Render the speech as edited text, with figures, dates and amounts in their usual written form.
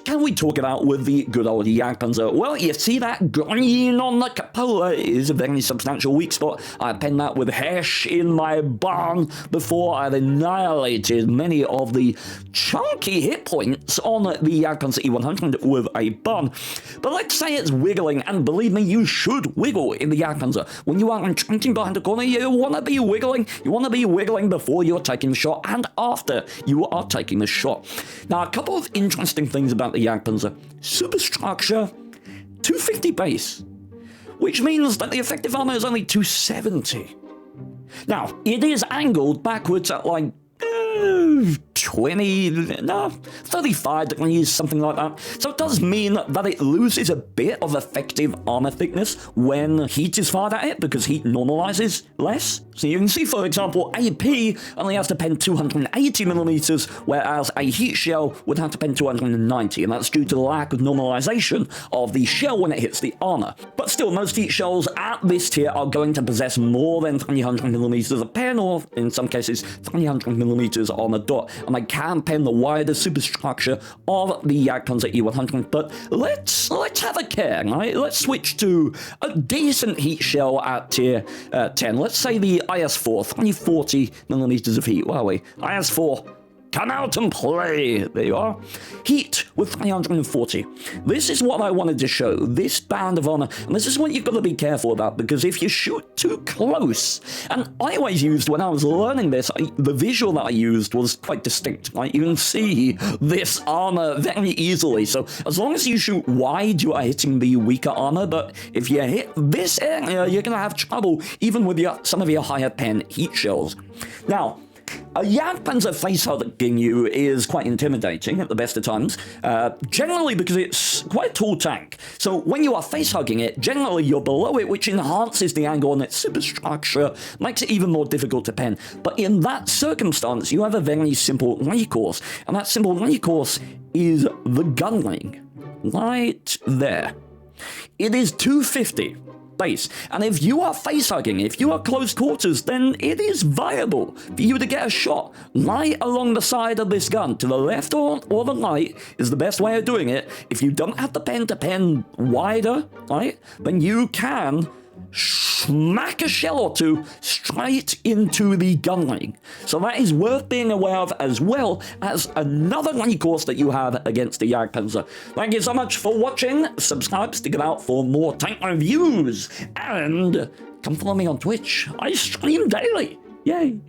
can we talk about with the good old Jagdpanzer? Well, you see that green on the cupola is a very substantial weak spot. I penned that with hash in my barn before I'd annihilated many of the chunky hit points on the JG.PZ E100 with a barn. But let's say it's wiggling, and believe me, you should wiggle in the Jagdpanzer. When you are entrenching behind a corner, you want to be wiggling. You want to be wiggling before you're taking the shot and after you are taking the shot. Now, a couple of interesting things about the Jagdpanzer. Superstructure, 250 base, which means that the effective armor is only 270. Now, it is angled backwards at like 35 degrees, something like that. So it does mean that it loses a bit of effective armor thickness when heat is fired at it, because heat normalizes less. So you can see, for example, AP only has to pen 280 millimeters, whereas a heat shell would have to pen 290, and that's due to the lack of normalization of the shell when it hits the armor. But still, most heat shells at this tier are going to possess more than 300 millimeters of pen, or in some cases 300 millimeters on a dot, and I can pen the wider superstructure of the JG.PZ E100. But let's have a care, right? Let's switch to a decent heat shell at tier 10. Let's say the IS-4, 340 millimeters of heat. Where are we? IS-4. Come out and play. There you are. Heat with 340. This is what I wanted to show, this band of armor. And this is what you've got to be careful about, because if you shoot too close, and I always used, when I was learning this, the visual that I used was quite distinct. Right? You can see this armor very easily. So as long as you shoot wide, you are hitting the weaker armor. But if you hit this area, you're going to have trouble even with some of your higher pen heat shells. Now, a Jagdpanzer facehugging you is quite intimidating at the best of times, generally because it's quite a tall tank. So when you are facehugging it, generally you're below it, which enhances the angle on its superstructure, makes it even more difficult to pen. But in that circumstance, you have a very simple recourse, and that simple recourse is the gunwing, right there. It is 250. Base. And if you are facehugging, if you are close quarters, then it is viable for you to get a shot right along the side of this gun. To the left or the right is the best way of doing it. If you don't have the pen to pen wider, right, then you can smack a shell or two straight into the gunwing. So that is worth being aware of, as well as another recourse that you have against the Jagdpanzer. Thank you so much for watching. Subscribe, stick it out for more tank reviews, and come follow me on Twitch. I stream daily. Yay!